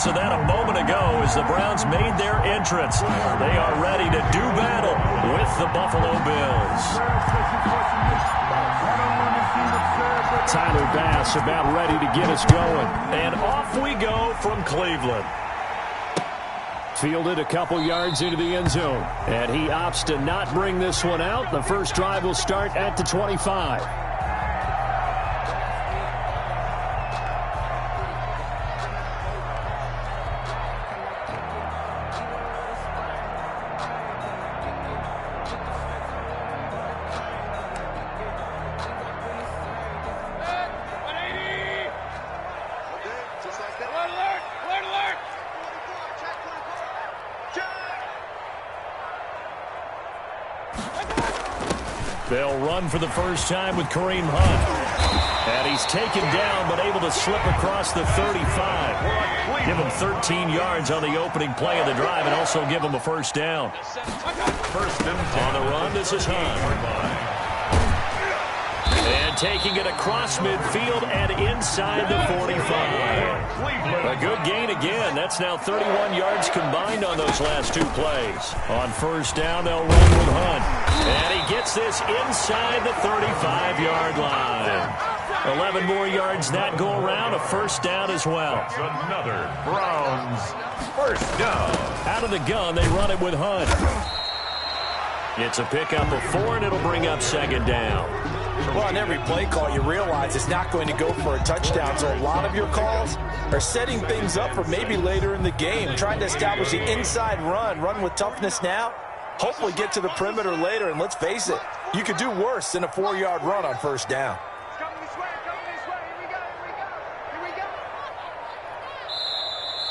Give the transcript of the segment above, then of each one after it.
seconds of that a moment ago as the Browns made their entrance. They are ready to do battle with the Buffalo Bills. Tyler Bass about ready to get us going. And off we go from Cleveland. Fielded a couple yards into the end zone. And he opts to not bring this one out. The first drive will start at the 25. They'll run for the first time with Kareem Hunt. And he's taken down but able to slip across the 35. Give him 13 yards on the opening play of the drive and also give him a first down. First on the run, this is Hunt. And taking it across midfield and inside the 45. A good gain again. That's now 31 yards combined on those last two plays. On first down, they'll run with Hunt. And he gets this inside the 35-yard line. 11 more yards that go around, a first down as well. That's another Browns first down. Out of the gun, they run it with Hunt. It's a pickup of 4, and it'll bring up second down. Well, on every play call, you realize it's not going to go for a touchdown, so a lot of your calls are setting things up for maybe later in the game, trying to establish the inside run with toughness now, hopefully get to the perimeter later, and let's face it, you could do worse than a 4-yard run on first down.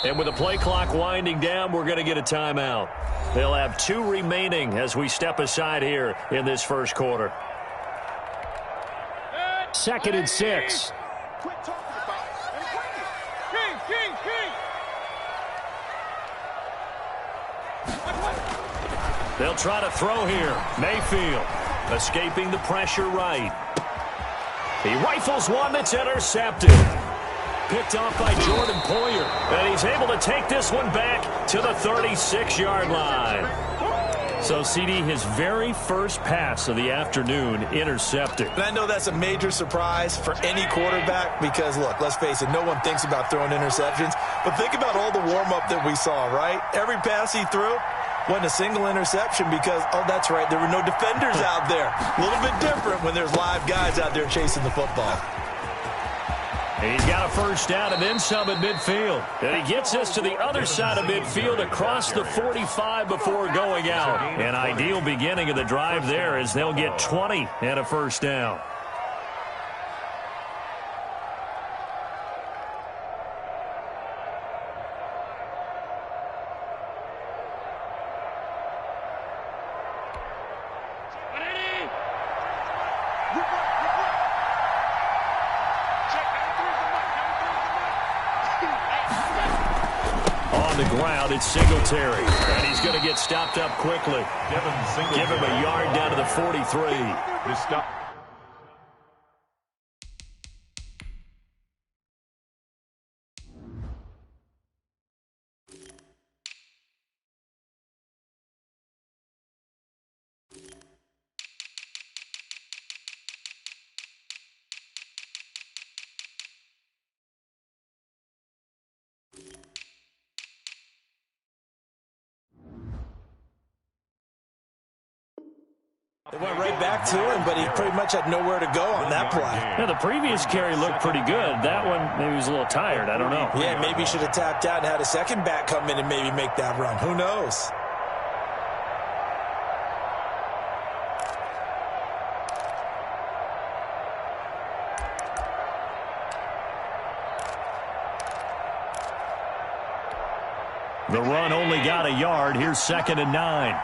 And with the play clock winding down, we're going to get a timeout. They'll have 2 remaining as we step aside here in this first quarter. 2nd and 6. They'll try to throw here. Mayfield escaping the pressure right. He rifles one that's intercepted. Picked off by Jordan Poyer. And he's able to take this one back to the 36-yard line. So, CD, his very first pass of the afternoon intercepted. And I know that's a major surprise for any quarterback because, look, let's face it, no one thinks about throwing interceptions. But think about all the warm-up that we saw, right? Every pass he threw wasn't a single interception because, oh, that's right, there were no defenders out there. A little bit different when there's live guys out there chasing the football. He's got a first down and then some at midfield. And he gets us to the other side of midfield across the 45 before going out. An ideal beginning of the drive there as they'll get 20 and a first down. It's Singletary, and he's going to get stopped up quickly. Give him a yard down to the 43. This stop. They went right back to him, but he pretty much had nowhere to go on that play. Yeah, the previous carry looked pretty good. That one, maybe he was a little tired. I don't know. Yeah, maybe he should have tapped out and had a second back come in and maybe make that run. Who knows? The run only got a yard. Here's 2nd and 9.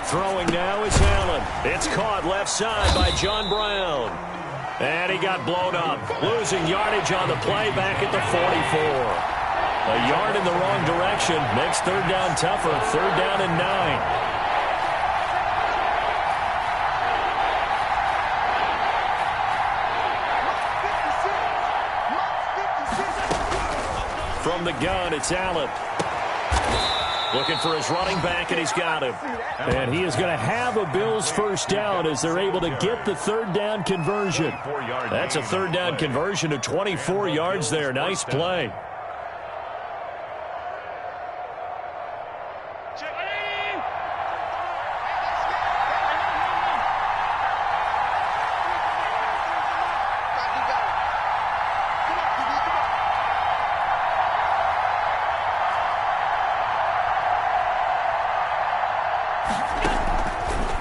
Throwing now is Allen. It's caught left side by John Brown. And he got blown up. Losing yardage on the play back at the 44. A yard in the wrong direction. Makes third down tougher. 3rd down and 9. From the gun, it's Allen. Looking for his running back, and he's got him. And he is going to have a Bills first down as they're able to get the third down conversion. That's a third down conversion of 24 yards there. Nice play.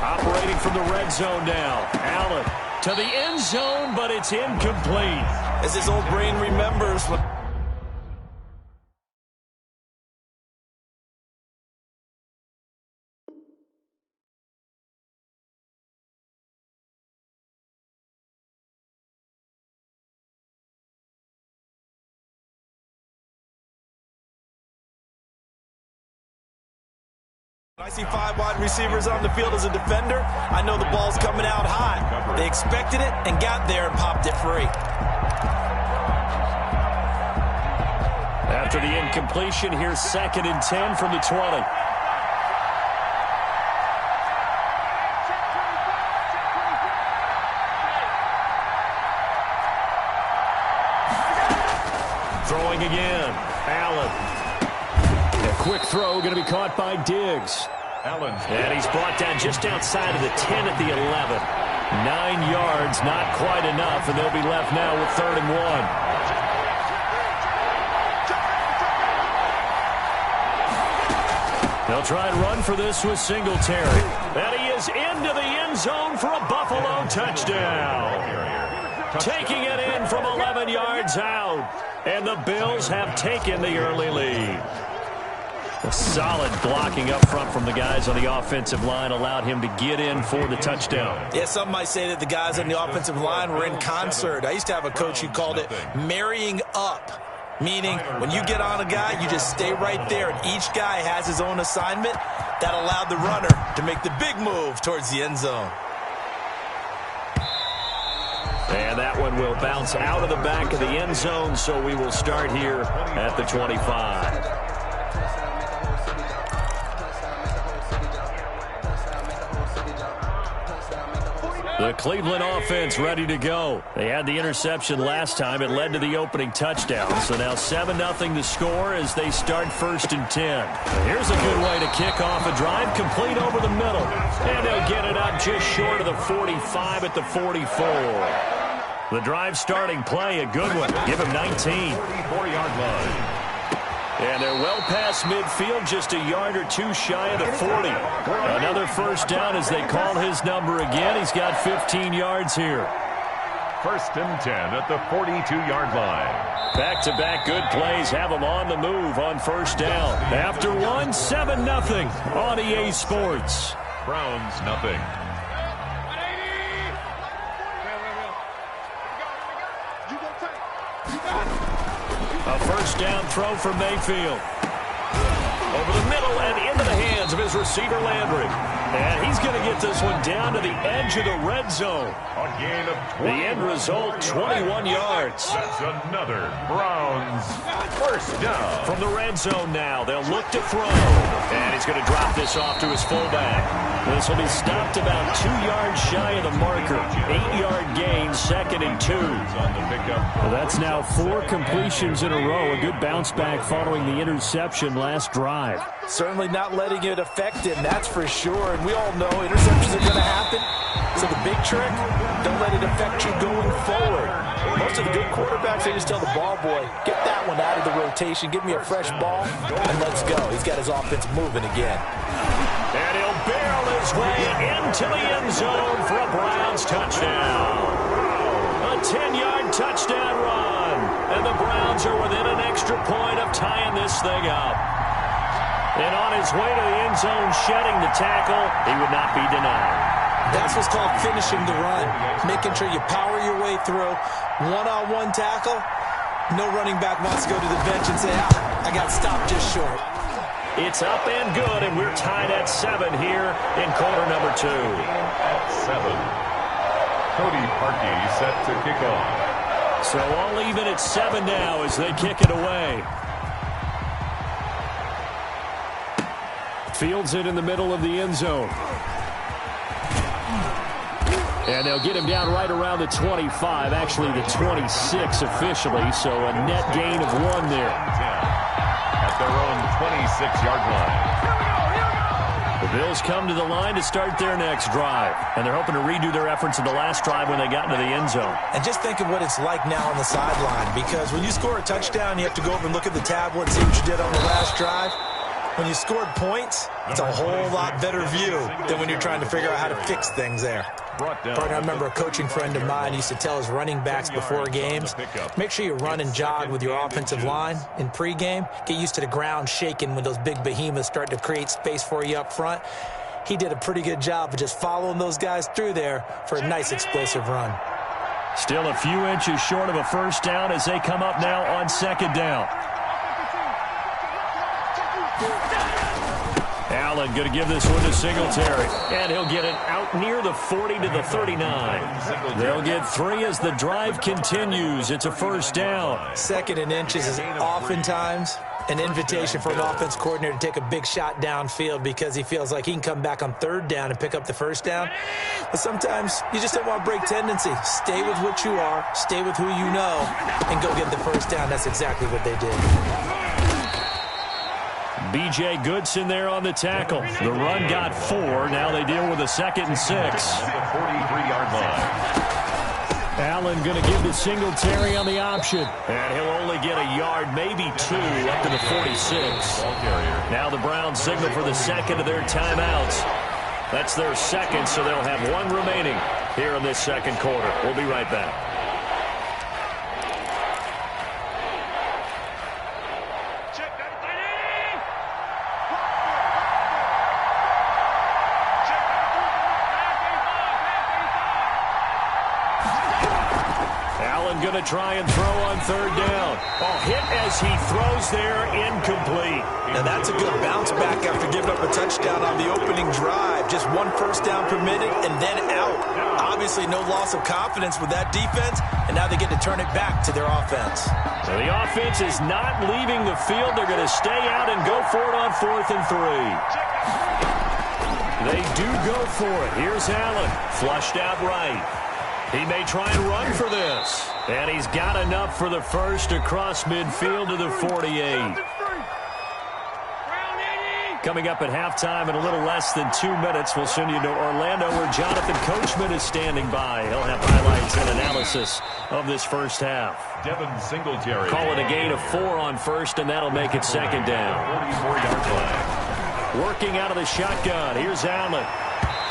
Operating from the red zone now. Allen to the end zone, but it's incomplete. As his old brain remembers. I see 5 wide receivers on the field as a defender. I know the ball's coming out high. They expected it and got there and popped it free. After the incompletion, here's 2nd and 10 from the 20. Throwing again. Allen. Quick throw going to be caught by Diggs. And he's brought down just outside of the 10 at the 11. 9 yards, not quite enough, and they'll be left now with 3rd and 1. They'll try and run for this with Singletary. And he is into the end zone for a Buffalo touchdown. Taking it in from 11 yards out. And the Bills have taken the early lead. A solid blocking up front from the guys on the offensive line allowed him to get in for the touchdown. Yeah, some might say that the guys on the offensive line were in concert. I used to have a coach who called it marrying up, meaning when you get on a guy, you just stay right there, and each guy has his own assignment. That allowed the runner to make the big move towards the end zone. And that one will bounce out of the back of the end zone, so we will start here at the 25. The Cleveland offense ready to go. They had the interception last time. It led to the opening touchdown. So now 7-0 the score as they start 1st and 10. Here's a good way to kick off a drive, complete over the middle. And they'll get it up just short of the 45 at the 44. The drive starting play, a good one. Give him 19. 44-yard line. And they're well past midfield, just a yard or two shy of the 40. Another first down as they call his number again. He's got 15 yards here. 1st and 10 at the 42-yard line. Back-to-back good plays have them on the move on first down. After one, 7-0 on EA Sports. Browns nothing. A first down throw for Mayfield. Over the middle and into the hands of his receiver Landry. And he's going to get this one down to the edge of the red zone. A gain of 20. The end result, 21 yards. That's another Browns first down. From the red zone now, they'll look to throw. And he's going to drop this off to his fullback. This will be stopped about 2 yards shy of the marker. 8-yard gain, 2nd and 2. Well, that's now 4 completions in a row. A good bounce back following the interception last drive. Certainly not letting it affect him, that's for sure. And we all know interceptions are going to happen. So the big trick, don't let it affect you going forward. Most of the good quarterbacks, they just tell the ball boy, get that one out of the rotation, give me a fresh ball, and let's go. He's got his offense moving again. And he'll barrel his way into the end zone for a Browns touchdown. A 10-yard touchdown run. And the Browns are within an extra point of tying this thing up. And on his way to the end zone, shedding the tackle, he would not be denied. That's what's called finishing the run. Making sure you power your way through. One-on-one tackle. No running back wants to go to the bench and say, I got stopped just short. It's up and good, and we're tied at 7 here in quarter number 2. At 7. Cody Parkey set to kick off. So all even at 7 now as they kick it away. Fields it in the middle of the end zone. And they'll get him down right around the 25, actually the 26 officially, so a net gain of 1 there. At their own 26-yard line. The Bills come to the line to start their next drive, and they're hoping to redo their efforts in the last drive when they got into the end zone. And just think of what it's like now on the sideline, because when you score a touchdown, you have to go over and look at the tablet and see what you did on the last drive. When you scored points, it's a whole lot better view than when you're trying to figure out how to fix things there. I remember a coaching friend of mine used to tell his running backs before games, make sure you run and jog with your offensive line in pregame. Get used to the ground shaking when those big behemoths start to create space for you up front. He did a pretty good job of just following those guys through there for a nice explosive run. Still a few inches short of a first down as they come up now on second down. Allen going to give this one to Singletary, and he'll get it out near the 40 to the 39. They'll get 3 as the drive continues. It's a first down. 2nd and inches is oftentimes an invitation for an offense coordinator to take a big shot downfield because he feels like he can come back on 3rd down and pick up the first down. But sometimes you just don't want to break tendency. Stay with what you are, stay with who you know, and go get the first down. That's exactly what they did. B.J. Goodson there on the tackle. The run got 4. Now they deal with a 2nd and 6. At the 43-yard line. Allen going to give to Singletary on the option. And he'll only get a yard, maybe 2, up to the 46. Now the Browns signal for the 2nd of their timeouts. That's their 2nd, so they'll have 1 remaining here in this 2nd quarter. We'll be right back. Going to try and throw on 3rd down. Oh, hit as he throws there, incomplete. Now that's a good bounce back after giving up a touchdown on the opening drive. Just 1 first down permitted and then out. Obviously no loss of confidence with that defense, and now they get to turn it back to their offense. So the offense is not leaving the field. They're going to stay out and go for it on 4th and 3. They do go for it. Here's Allen, flushed out right. He may try and run for this. And he's got enough for the first across midfield to the 48. Coming up at halftime in a little less than 2 minutes, we'll send you to Orlando where Jonathan Coachman is standing by. He'll have highlights and analysis of this first half. Devin Singletary. Call it a gain of 4 on first, and that'll make it 2nd down. 44-yard line. Working out of the shotgun. Here's Allen.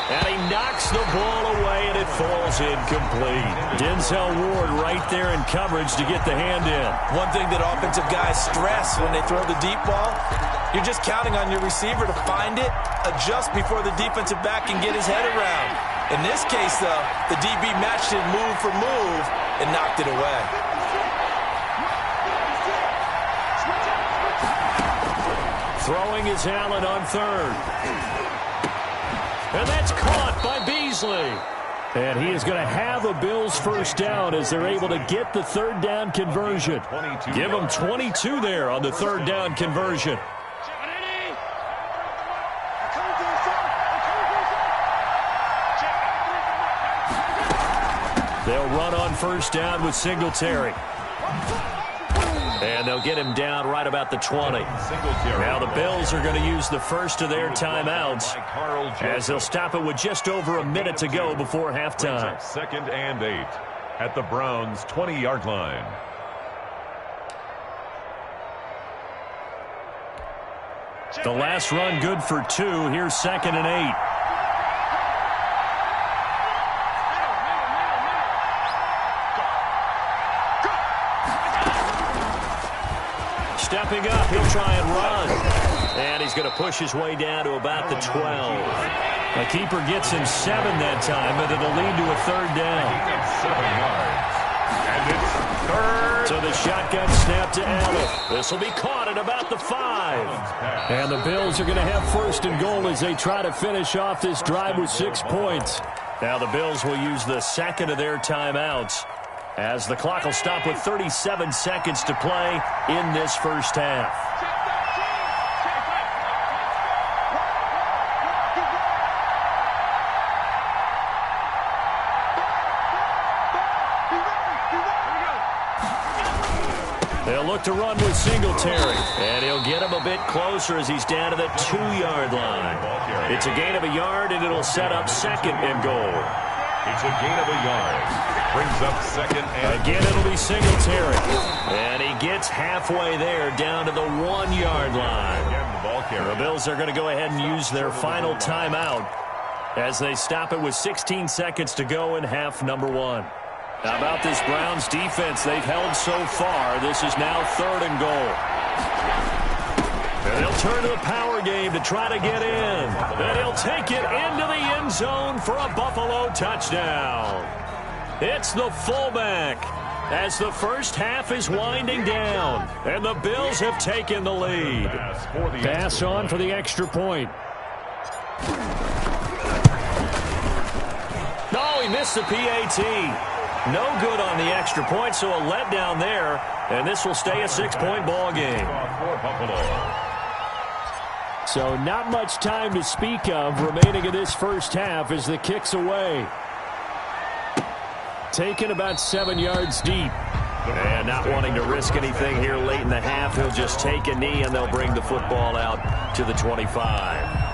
And he knocks the ball away, and it falls incomplete. Denzel Ward right there in coverage to get the hand in. One thing that offensive guys stress when they throw the deep ball, you're just counting on your receiver to find it, adjust before the defensive back can get his head around. In this case, though, the DB matched it move for move and knocked it away. Throwing is Allen on 3rd. And that's caught by Beasley. And he is going to have a Bills first down as they're able to get the 3rd down conversion. Give them 22 there on the 3rd down conversion. They'll run on first down with Singletary. And they'll get him down right about the 20. Now the Bills are going to use the first of their timeouts as they'll stop it with just over a minute to go before halftime. 2nd and 8 at the Browns' 20-yard line. The last run good for 2. Here's 2nd and 8. Stepping up, he'll try and run. And he's going to push his way down to about the 12. The keeper gets him 7 that time, but it'll lead to a 3rd down. 7 yards. And it's 3rd. So the shotgun snap to Allen. This will be caught at about the 5. And the Bills are going to have 1st and goal as they try to finish off this drive with 6 points. Now the Bills will use the 2nd of their timeouts, as the clock will stop with 37 seconds to play in this first half. They'll look to run with Singletary. And he'll get him a bit closer as he's down to the 2-yard line. It's a gain of a yard, and it'll set up second and goal. It's a gain of a yard. Brings up second and... Again, it'll be Singletary. And he gets halfway there, down to the 1-yard line. The Bills are going to go ahead and use their final timeout as they stop it with 16 seconds to go in half number 1. How about this Browns defense they've held so far? This is now 3rd and goal. And they'll turn to the power game to try to get in. And he'll take it into the end zone for a Buffalo touchdown. It's the fullback as the first half is winding down. And the Bills have taken the lead. Pass on for the extra point. No, he missed the PAT. No good on the extra point, so a letdown there. And this will stay a 6-point ball game. So not much time to speak of remaining in this first half as the kick's away. Taken about 7 yards deep. And not wanting to risk anything here late in the half, he'll just take a knee and they'll bring the football out to the 25.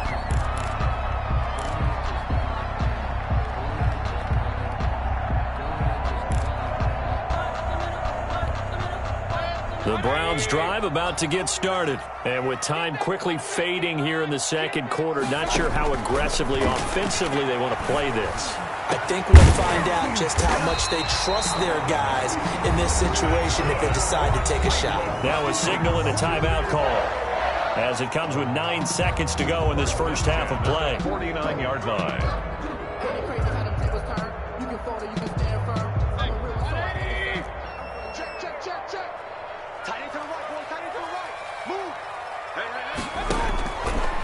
The Browns drive about to get started. And with time quickly fading here in the second quarter, not sure how aggressively, offensively they want to play this. I think we'll find out just how much they trust their guys in this situation if they decide to take a shot. Now a signal and a timeout call as it comes with 9 seconds to go in this first half of play. 49-yard line.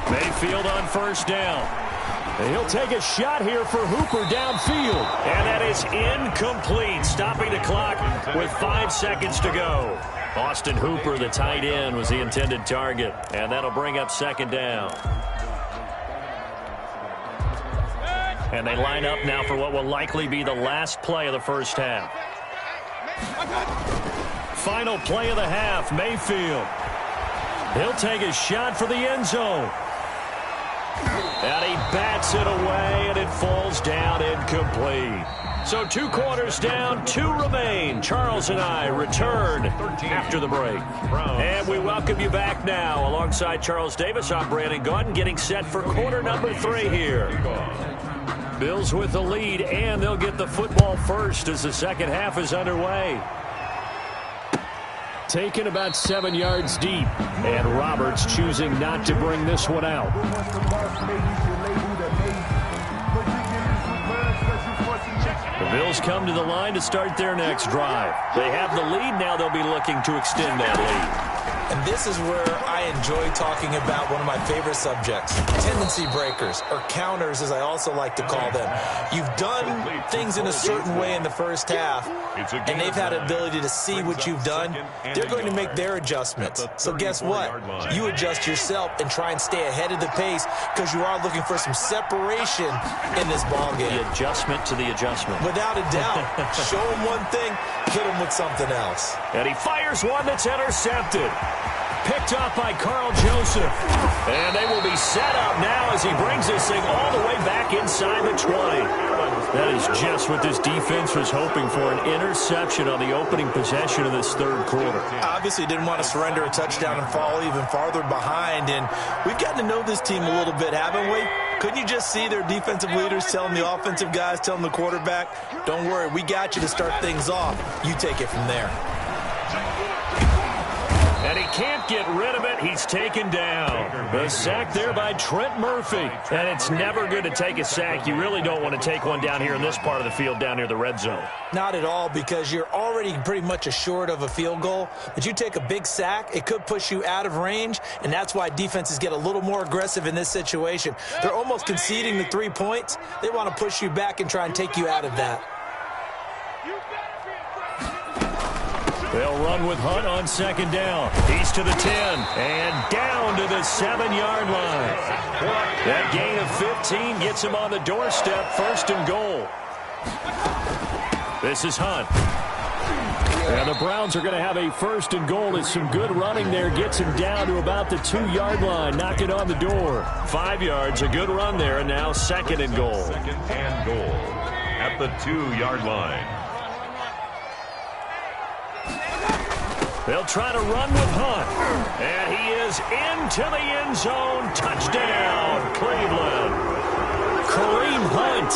Mayfield on first down. And he'll take a shot here for Hooper downfield. And that is incomplete, stopping the clock with 5 seconds to go. Austin Hooper, the tight end, was the intended target. And that'll bring up second down. And they line up now for what will likely be the last play of the first half. Final play of the half, Mayfield. He'll take a shot for the end zone. And he bats it away, and it falls down incomplete. So 2 quarters down, 2 remain. Charles and I return after the break. And we welcome you back now. Alongside Charles Davis, I'm Brandon Gaudin, getting set for quarter number 3 here. Bills with the lead, and they'll get the football first as the second half is underway. Taken about 7 yards deep, and Roberts choosing not to bring this one out. The Bills come to the line to start their next drive. They have the lead. Now they'll be looking to extend that lead. And this is where I enjoy talking about one of my favorite subjects, tendency breakers, or counters as I also like to call them. You've done things in a certain way in the first half, and they've had an ability to see what you've done. They're going to make their adjustments. So guess what? You adjust yourself and try and stay ahead of the pace because you are looking for some separation in this ballgame. The adjustment to the adjustment. Without a doubt. Show them one thing, hit them with something else. And he fires one that's intercepted. Picked up by Carl Joseph. And they will be set up now as he brings this thing all the way back inside the 20. That is just what this defense was hoping for, an interception on the opening possession of this third quarter. Obviously didn't want to surrender a touchdown and fall even farther behind. And we've gotten to know this team a little bit, haven't we? Couldn't you just see their defensive leaders telling the offensive guys, telling the quarterback, don't worry, we got you to start things off. You take it from there. And he can't get rid of it. He's taken down. The sack there by Trent Murphy. And it's never good to take a sack. You really don't want to take one down here in this part of the field, down near the red zone. Not at all, because you're already pretty much assured of a field goal. But you take a big sack, it could push you out of range, and that's why defenses get a little more aggressive in this situation. They're almost conceding the 3 points. They want to push you back and try and take you out of that. They'll run with Hunt on second down. He's to the 10 and down to the 7-yard line. That gain of 15 gets him on the doorstep, first and goal. This is Hunt. And the Browns are going to have a first and goal as some good running there gets him down to about the 2-yard line, knocking on the door. 5 yards, a good run there, and now second and goal. Second and goal at the 2-yard line. They'll try to run with Hunt. And he is into the end zone. Touchdown, Cleveland. Kareem Hunt,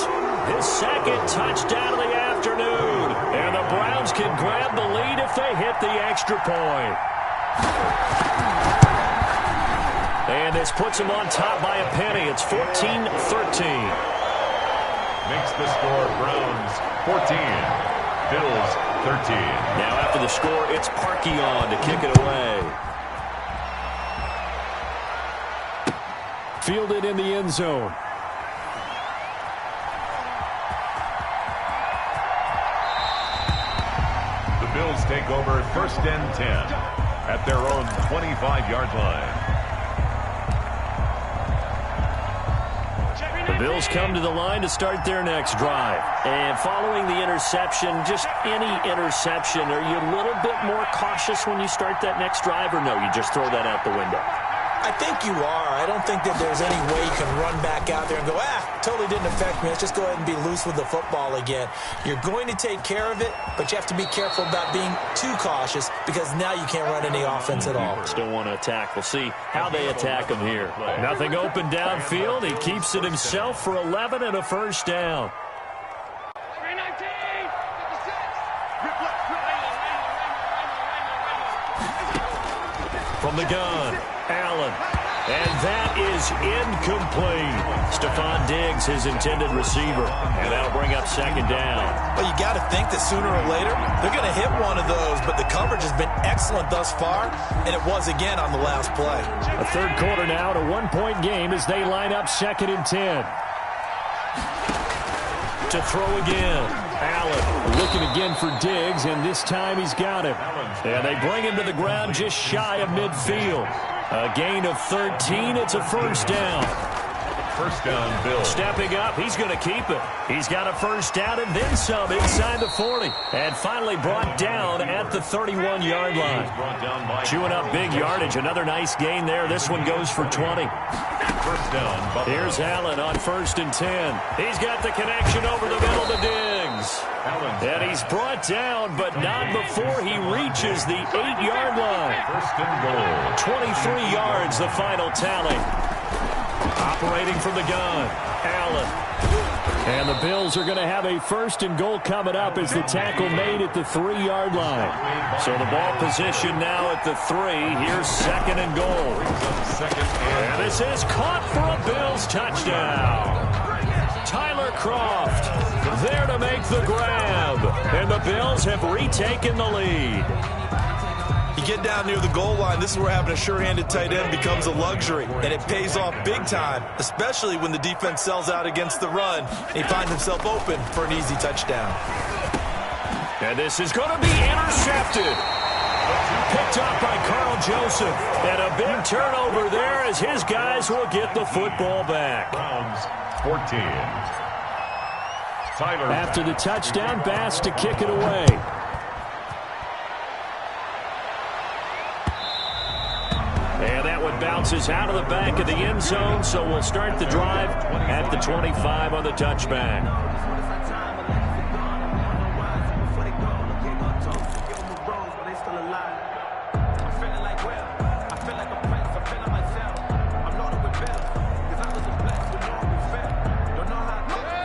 his second touchdown of the afternoon. And the Browns can grab the lead if they hit the extra point. And this puts them on top by a penny. It's 14-13. Makes the score Browns 14, Bills 13. Now after the score, it's Parkey on to kick it away. Fielded in the end zone. The Bills take over first and 10 at their own 25-yard line. The Bills come to the line to start their next drive. And following the interception, just any interception, are you a little bit more cautious when you start that next drive, or no, you just throw that out the window? I think you are. I don't think that there's any way you can run back out there and go, totally didn't affect me. Let's just go ahead and be loose with the football again. You're going to take care of it, but you have to be careful about being too cautious because now you can't run any offense at all. Still want to attack. We'll see how they attack him here. Nothing open downfield. He keeps it himself for 11 and a first down. From the gun, Allen. And that is incomplete. Stephon Diggs, his intended receiver. And that'll bring up second down. Well, you got to think that sooner or later they're going to hit one of those, but the coverage has been excellent thus far, and it was again on the last play. A third quarter now, a 1-point game as they line up second and 10. To throw again. Allen looking again for Diggs, and this time he's got him. And they bring him to the ground just shy of midfield. A gain of 13. It's a first down. First down, Bill. Stepping up, he's going to keep it. He's got a first down and then some inside the 40. And finally brought down at the 31-yard line. Chewing up big yardage. Another nice gain there. This one goes for 20. First down, Buffalo. Here's Allen on first and 10. He's got the connection over the middle to Diggs. And he's brought down, but not before he reaches the 8-yard line. First and goal. 23 yards, the final tally. Operating from the gun, Allen. And the Bills are going to have a first and goal coming up as the tackle made at the 3-yard line. So the ball position now at the 3. Here's second and goal. And this is caught for a Bills touchdown. Tyler Kroft there to make the grab. And the Bills have retaken the lead. You get down near the goal line, this is where having a sure-handed tight end becomes a luxury, and it pays off big time, especially when the defense sells out against the run, and he finds himself open for an easy touchdown. And this is going to be intercepted. Picked up by Carl Joseph, and a big turnover there as his guys will get the football back. Browns 14. Tyler. After the touchdown, Bass to kick it away. And that one bounces out of the back of the end zone, so we'll start the drive at the 25 on the touchback.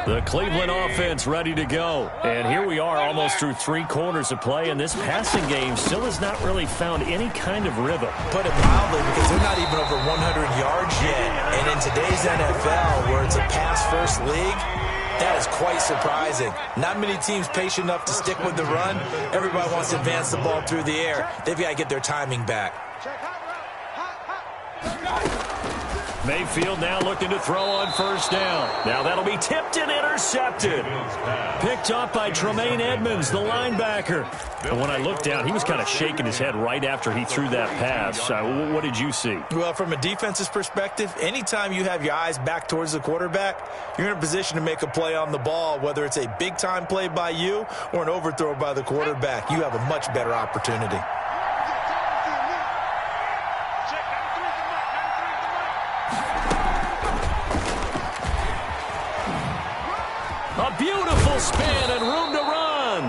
The Cleveland offense ready to go. And here we are almost through 3 quarters of play, and this passing game still has not really found any kind of rhythm. Put it mildly, because they're not even over 100 yards yet. And in today's NFL, where it's a pass-first league, that is quite surprising. Not many teams patient enough to stick with the run. Everybody wants to advance the ball through the air. They've got to get their timing back. Mayfield now looking to throw on first down. Now that'll be tipped and intercepted. Picked up by Tremaine Edmonds, the linebacker. And when I looked down, he was kind of shaking his head right after he threw that pass. What did you see? Well, from a defense's perspective, anytime you have your eyes back towards the quarterback, you're in a position to make a play on the ball, whether it's a big-time play by you or an overthrow by the quarterback. You have a much better opportunity. A beautiful spin and room to run.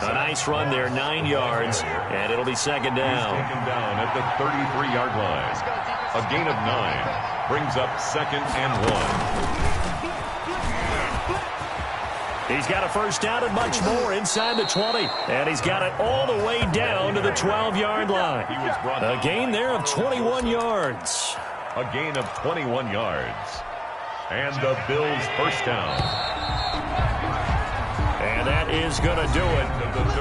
A nice run there, 9 yards, and it'll be second down. He's taken down at the 33-yard line. A gain of 9 brings up 2nd and 1. He's got a first down and much more inside the 20, and he's got it all the way down to the 12-yard line. A gain there of 21 yards. A gain of 21 yards. And the Bills' first down. And that is going to do it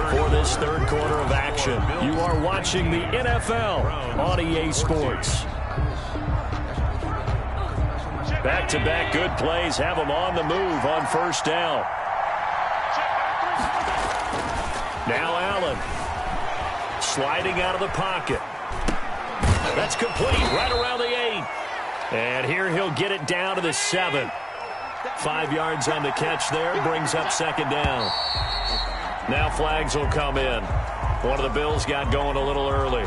for this third quarter of action. You are watching the NFL on EA Sports. Back-to-back good plays have them on the move on first down. Now Allen sliding out of the pocket. That's complete right around the 8. And here he'll get it down to the 7. 5 yards on the catch there, brings up second down. Now flags will come in. One of the Bills got going a little early.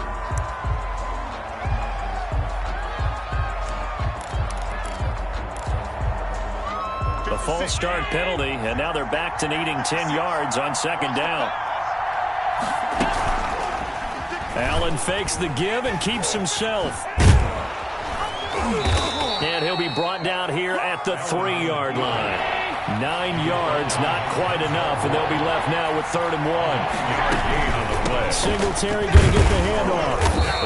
A false start penalty, and now they're back to needing 10 yards on second down. Allen fakes the give and keeps himself. And he'll be brought down here at the 3-yard line. 9 yards, not quite enough, and they'll be left now with 3rd and 1. Singletary going to get the handoff.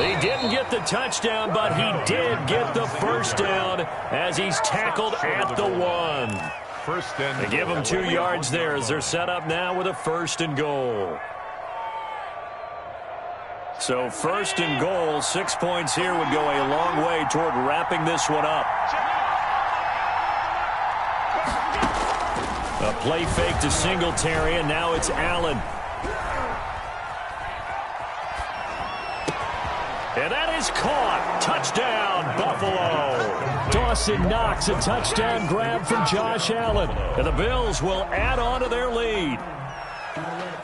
He didn't get the touchdown, but he did get the first down as he's tackled at the 1. They give him 2 yards there as they're set up now with a 1st and goal. So 1st and goal, 6 points here would go a long way toward wrapping this one up. A play fake to Singletary, and now it's Allen. And that is caught. Touchdown, Buffalo. Dawson Knox, a touchdown grab from Josh Allen. And the Bills will add on to their lead.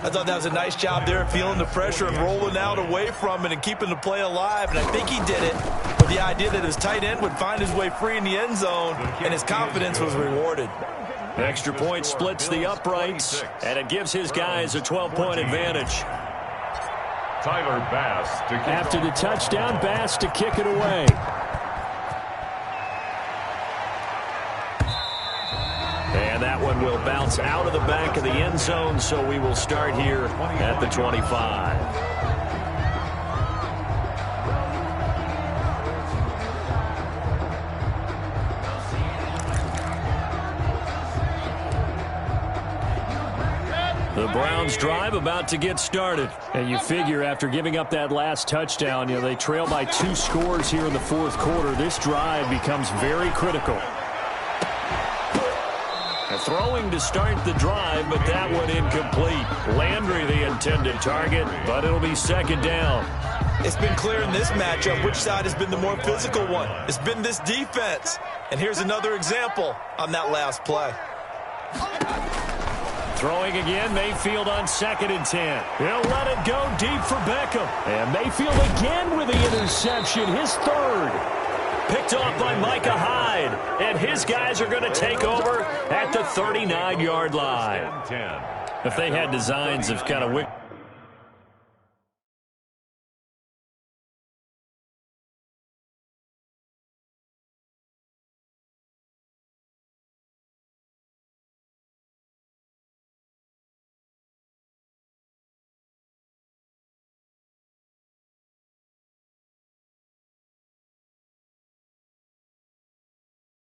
I thought that was a nice job there, feeling the pressure and rolling out away from it and keeping the play alive. And I think he did it with the idea that his tight end would find his way free in the end zone, and his confidence was rewarded. Extra point splits the uprights, and it gives his guys a 12-point advantage. Tyler Bass to kick after the touchdown, Bass to kick it away. And that one will bounce out of the back of the end zone, so we will start here at the 25. The Browns drive about to get started. And you figure after giving up that last touchdown, they trail by 2 scores here in the fourth quarter. This drive becomes very critical. Throwing to start the drive, but that one incomplete. Landry the intended target, but it'll be second down. It's been clear in this matchup which side has been the more physical one. It's been this defense. And here's another example on that last play. Throwing again, Mayfield on 2nd and 10. He'll let it go deep for Beckham. And Mayfield again with the interception, his 3rd. Picked off by Micah Hyde. And his guys are going to take over at the 39-yard line. If they had designs of kind of